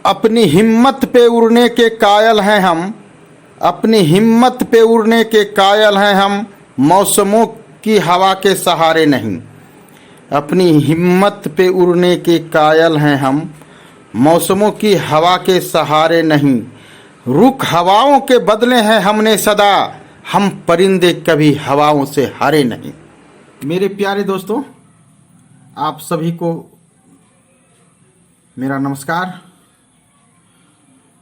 अपनी हिम्मत पे उड़ने के कायल हैं हम, अपनी हिम्मत पे उड़ने के कायल हैं हम, मौसमों की हवा के सहारे नहीं। अपनी हिम्मत पे उड़ने के कायल हैं हम, मौसमों की हवा के सहारे नहीं। रुख हवाओं के बदले हैं हमने सदा, हम परिंदे कभी हवाओं से हारे नहीं। मेरे प्यारे दोस्तों, आप सभी को मेरा नमस्कार।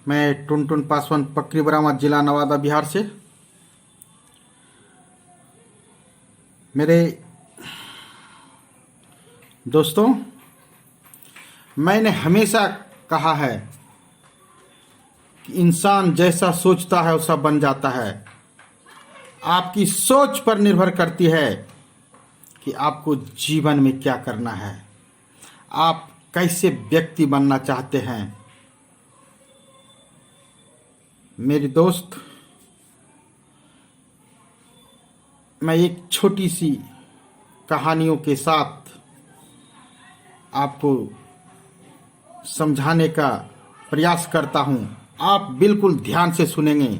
मैं टुनटुन पासवान, पकरी बरामद, जिला नवादा, बिहार से। मेरे दोस्तों, मैंने हमेशा कहा है कि इंसान जैसा सोचता है वैसा बन जाता है। आपकी सोच पर निर्भर करती है कि आपको जीवन में क्या करना है, आप कैसे व्यक्ति बनना चाहते हैं। मेरे दोस्त, मैं एक छोटी सी कहानियों के साथ आपको समझाने का प्रयास करता हूं। आप बिल्कुल ध्यान से सुनेंगे,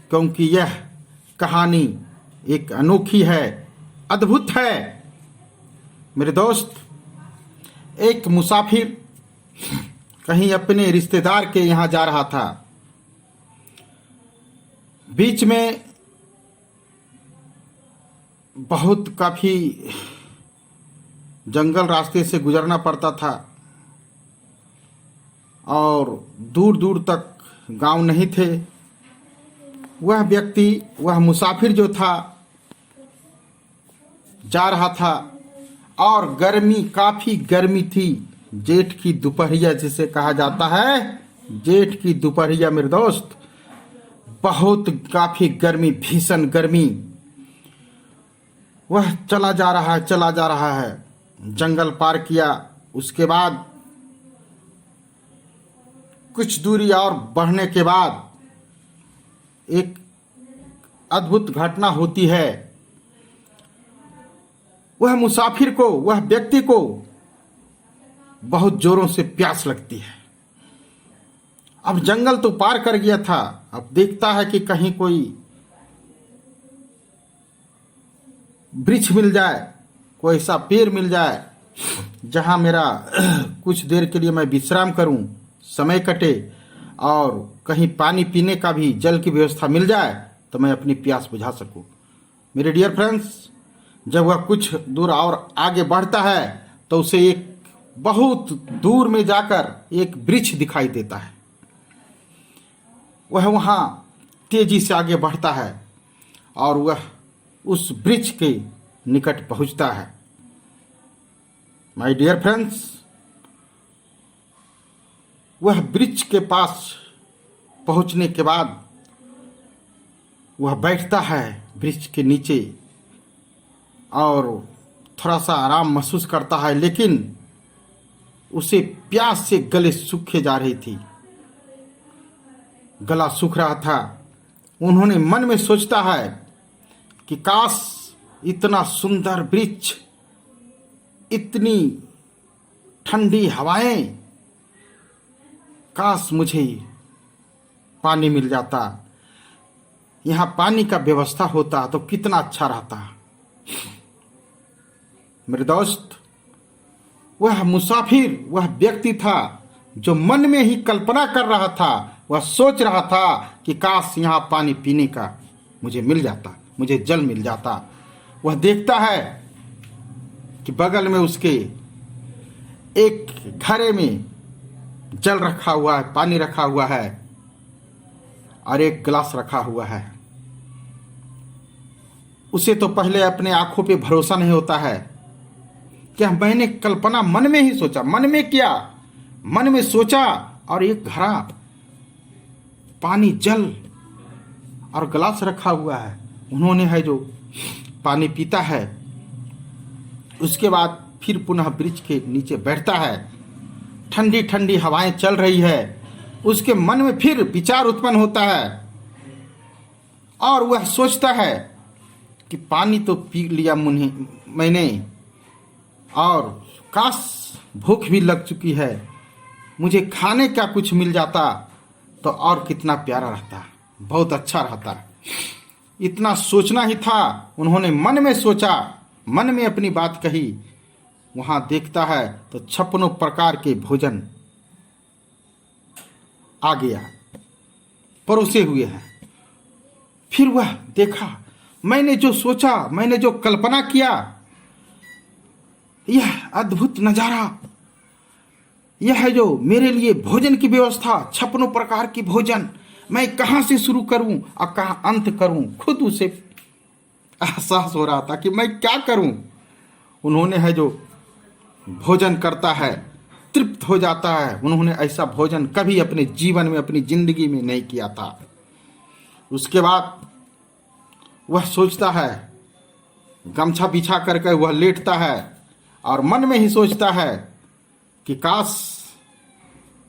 क्योंकि यह कहानी एक अनोखी है, अद्भुत है। मेरे दोस्त, एक मुसाफिर कहीं अपने रिश्तेदार के यहाँ जा रहा था। बीच में बहुत काफ़ी जंगल रास्ते से गुजरना पड़ता था और दूर दूर तक गांव नहीं थे। वह व्यक्ति, वह मुसाफिर जो था, जा रहा था और गर्मी, काफ़ी गर्मी थी। जेठ की दोपहरिया जिसे कहा जाता है, जेठ की दोपहरिया मेरे दोस्त, बहुत काफ़ी गर्मी, भीषण गर्मी। वह चला जा रहा है। जंगल पार किया, उसके बाद कुछ दूरी और बढ़ने के बाद एक अद्भुत घटना होती है। वह मुसाफिर को, वह व्यक्ति को बहुत जोरों से प्यास लगती है। अब जंगल तो पार कर गया था, अब देखता है कि कहीं कोई वृक्ष मिल जाए, कोई ऐसा पेड़ मिल जाए जहां मेरा कुछ देर के लिए मैं विश्राम करूं, समय कटे, और कहीं पानी पीने का भी, जल की व्यवस्था मिल जाए तो मैं अपनी प्यास बुझा सकूं। मेरे डियर फ्रेंड्स, जब वह कुछ दूर और आगे बढ़ता है तो उसे एक बहुत दूर में जाकर एक वृक्ष दिखाई देता है। वह वहाँ तेजी से आगे बढ़ता है और वह उस वृक्ष के निकट पहुँचता है। माय डियर फ्रेंड्स, वह वृक्ष के पास पहुँचने के बाद वह बैठता है वृक्ष के नीचे और थोड़ा सा आराम महसूस करता है, लेकिन उसे प्यास से गले सूखे जा रही थी, गला सूख रहा था। उन्होंने मन में सोचता है कि काश इतना सुंदर वृक्ष, इतनी ठंडी हवाएं, काश मुझे पानी मिल जाता, यहाँ पानी का व्यवस्था होता तो कितना अच्छा रहता। मेरे दोस्त, वह मुसाफिर, वह व्यक्ति था जो मन में ही कल्पना कर रहा था, वह सोच रहा था कि काश यहाँ पानी पीने का मुझे मिल जाता, मुझे जल मिल जाता। वह देखता है कि बगल में उसके एक घड़े में जल रखा हुआ है, पानी रखा हुआ है और एक गिलास रखा हुआ है। उसे तो पहले अपने आंखों पे भरोसा नहीं होता है। क्या मैंने कल्पना मन में ही सोचा, मन में किया, मन में सोचा, और एक घड़ा, पानी, जल और गिलास रखा हुआ है। उन्होंने है जो पानी पीता है, उसके बाद फिर पुनः वृक्ष के नीचे बैठता है। ठंडी ठंडी हवाएं चल रही है। उसके मन में फिर विचार उत्पन्न होता है और वह सोचता है कि पानी तो पी लिया मैंने, और काश भूख भी लग चुकी है, मुझे खाने का कुछ मिल जाता तो और कितना प्यारा रहता, बहुत अच्छा रहता। इतना सोचना ही था। उन्होंने मन में सोचा, मन में अपनी बात कही। वहां देखता है तो 56 प्रकार के भोजन आ गया, परोसे हुए हैं। फिर वह देखा, मैंने जो सोचा, मैंने जो कल्पना किया, यह अद्भुत नजारा, यह है जो मेरे लिए भोजन की व्यवस्था, 56 प्रकार की भोजन, मैं कहां से शुरू करूं और कहां अंत करूं, खुद उसे एहसास हो रहा था कि मैं क्या करूं। उन्होंने है जो भोजन करता है, तृप्त हो जाता है। उन्होंने ऐसा भोजन कभी अपने जीवन में, अपनी जिंदगी में नहीं किया था। उसके बाद वह सोचता है, गमछा बिछा करके वह लेटता है और मन में ही सोचता है कि काश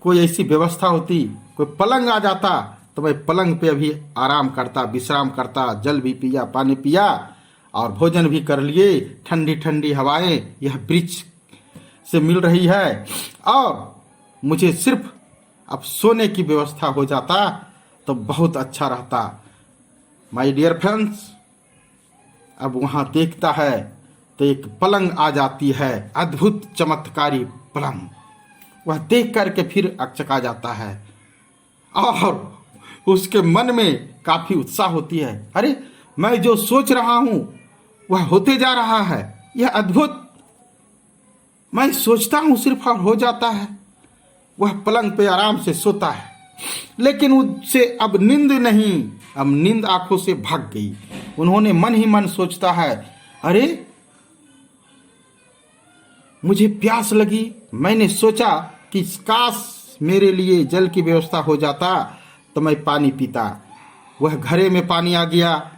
कोई ऐसी व्यवस्था होती, कोई पलंग आ जाता तो मैं पलंग पे अभी आराम करता, विश्राम करता, जल भी पिया, पानी पिया और भोजन भी कर लिए। ठंडी ठंडी हवाएं यह वृक्ष से मिल रही है और मुझे सिर्फ अब सोने की व्यवस्था हो जाता तो बहुत अच्छा रहता। माय डियर फ्रेंड्स, अब वहां देखता है तो एक पलंग आ जाती है, अद्भुत चमत्कारी पलंग। वह देख करके फिर अकचका जाता है और उसके मन में काफी उत्साह होती है। अरे, मैं जो सोच रहा हूं वह होते जा रहा है, यह अद्भुत, मैं सोचता हूं सिर्फ और हो जाता है। वह पलंग पे आराम से सोता है, लेकिन उससे अब नींद नहीं, अब नींद आंखों से भाग गई। उन्होंने मन ही मन सोचता है, अरे मुझे प्यास लगी, मैंने सोचा कि काश मेरे लिए जल की व्यवस्था हो जाता तो मैं पानी पीता। वह घड़े में पानी आ गया,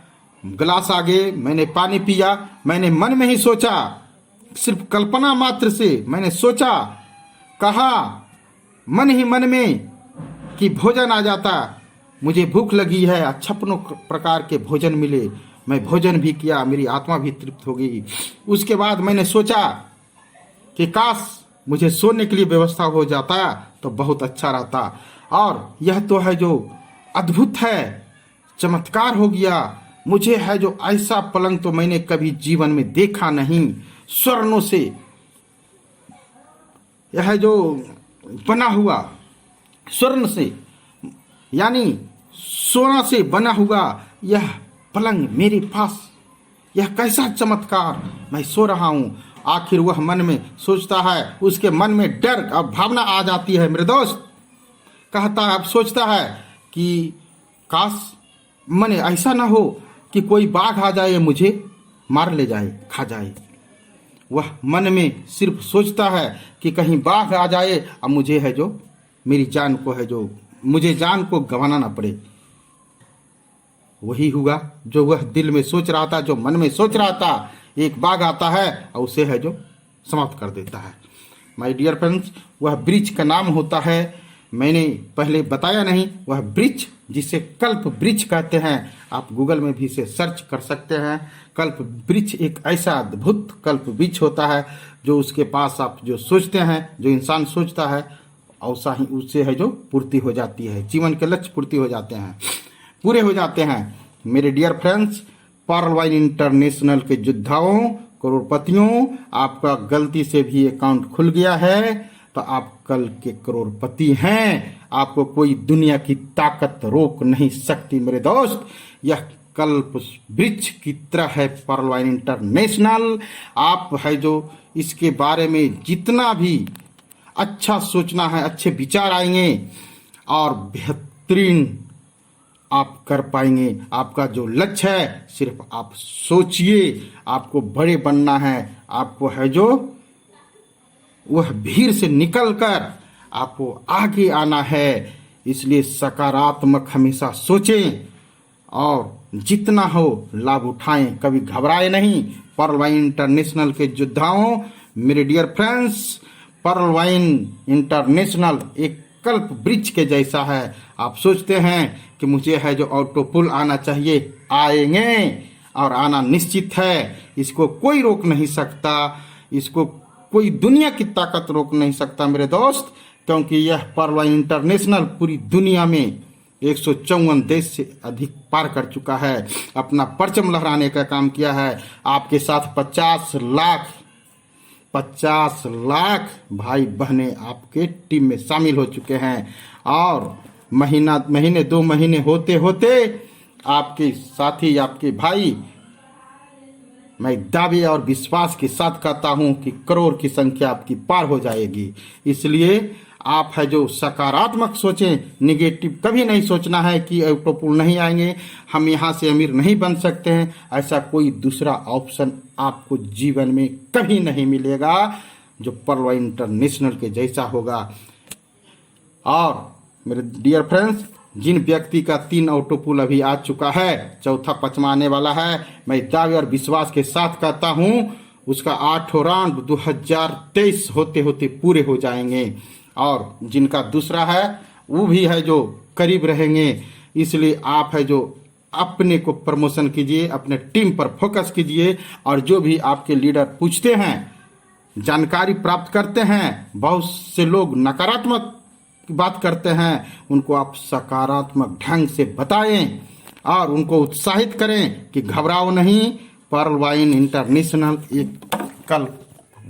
गिलास आ गए, मैंने पानी पिया। मैंने मन में ही सोचा, सिर्फ कल्पना मात्र से मैंने सोचा, कहा मन ही मन में कि भोजन आ जाता। मुझे भूख लगी है, 56 प्रकार के भोजन मिले, मैं भोजन भी किया, मेरी आत्मा भी तृप्त हो गई। उसके बाद मैंने सोचा कि काश मुझे सोने के लिए व्यवस्था हो जाता तो बहुत अच्छा रहता। और यह तो है जो अद्भुत है, चमत्कार हो गया। मुझे है जो ऐसा पलंग तो मैंने कभी जीवन में देखा नहीं। स्वर्णों से यह जो बना हुआ, स्वर्ण से यानी सोना से बना हुआ यह पलंग मेरे पास, यह कैसा चमत्कार, मैं सो रहा हूं। आखिर वह मन में सोचता है, उसके मन में डर और भावना आ जाती है। मेरे दोस्त कहता है, अब सोचता है कि काश मन ऐसा ना हो कि कोई बाघ आ जाए, मुझे मार ले जाए, खा जाए। वह मन में सिर्फ सोचता है कि कहीं बाघ आ जाए और मुझे है जो मेरी जान को है जो मुझे जान को गंवाना ना पड़े। वही हुआ जो वह दिल में सोच रहा था, जो मन में सोच रहा था। एक बाघ आता है और उसे है जो समाप्त कर देता है। माय डियर फ्रेंड्स, वह वृक्ष का नाम होता है, मैंने पहले बताया नहीं, वह वृक्ष जिसे कल्प वृक्ष कहते हैं। आप गूगल में भी इसे सर्च कर सकते हैं। कल्प वृक्ष एक ऐसा अद्भुत कल्प वृक्ष होता है जो उसके पास आप जो सोचते हैं, जो इंसान सोचता है, ऐसा ही उससे है जो पूर्ति हो जाती है, जीवन के लक्ष्य पूर्ति हो जाते हैं, पूरे हो जाते हैं। मेरे dear friends, pearl wine international के योद्धाओं, करोड़पतियों, आपका गलती से भी अकाउंट खुल गया है तो आप कल के करोड़पति हैं। आपको कोई दुनिया की ताकत रोक नहीं सकती मेरे दोस्त। यह कल्प वृक्ष की तरह है पर्ल वाइन इंटरनेशनल। आप है जो इसके बारे में जितना भी अच्छा सोचना है, अच्छे विचार आएंगे और बेहतरीन आप कर पाएंगे। आपका जो लक्ष्य है, सिर्फ आप सोचिए, आपको बड़े बनना है, आपको है जो वह भीड़ से निकलकर आपको आगे आना है। इसलिए सकारात्मक हमेशा सोचें और जितना हो लाभ उठाएं, कभी घबराए नहीं। पर्ल वाइन इंटरनेशनल के योद्धाओं, मेरे dear friends, pearl wine international एक कल्प वृक्ष के जैसा है। आप सोचते हैं कि मुझे है जो ऑटोपुल आना चाहिए, आएंगे और आना निश्चित है। इसको कोई रोक नहीं सकता, इसको कोई दुनिया की ताकत रोक नहीं सकता मेरे दोस्त। क्योंकि यह पर्लवाइन इंटरनेशनल पूरी दुनिया में 154 देश से अधिक पार कर चुका है, अपना परचम लहराने का काम किया है। आपके साथ 50 लाख भाई बहनें आपके टीम में शामिल हो चुके हैं और महीने 2 महीने होते होते आपके साथी, आपके भाई, मैं दावे और विश्वास के साथ कहता हूं कि करोड़ की संख्या आपकी पार हो जाएगी। इसलिए आप है जो सकारात्मक सोचें, निगेटिव कभी नहीं सोचना है कि अल्पपूर्ण नहीं आएंगे, हम यहाँ से अमीर नहीं बन सकते हैं। ऐसा कोई दूसरा ऑप्शन आपको जीवन में कभी नहीं मिलेगा जो पर्लवाइन इंटरनेशनल के जैसा होगा। और मेरे डियर फ्रेंड्स, जिन व्यक्ति का 3 ऑटो पुल अभी आ चुका है, चौथा पचमाने वाला है, मैं दावे और विश्वास के साथ कहता हूं उसका 8वां राउंड 2023 होते होते पूरे हो जाएंगे। और जिनका दूसरा है वो भी है जो करीब रहेंगे। इसलिए आप है जो अपने को प्रमोशन कीजिए, अपने टीम पर फोकस कीजिए और जो भी आपके लीडर पूछते हैं, जानकारी प्राप्त करते हैं, बहुत से लोग नकारात्मक बात करते हैं, उनको आप सकारात्मक ढंग से बताएं और उनको उत्साहित करें कि घबराओ नहीं, पर्लवाइन इंटरनेशनल एक कल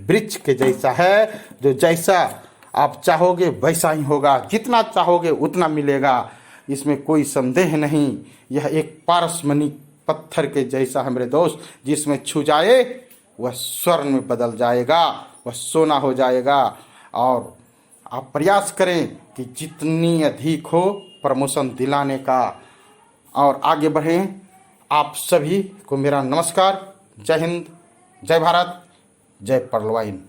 वृक्ष के जैसा है, जो जैसा आप चाहोगे वैसा ही होगा, जितना चाहोगे उतना मिलेगा, इसमें कोई संदेह नहीं। यह एक पारसमणिक पत्थर के जैसा है मेरे दोस्त, जिसमें छू जाए वह स्वर्ण में बदल जाएगा, वह सोना हो जाएगा। और आप प्रयास करें कि जितनी अधिक हो प्रमोशन दिलाने का और आगे बढ़ें। आप सभी को मेरा नमस्कार। जय हिंद, जय भारत, जय पर्लवाइन।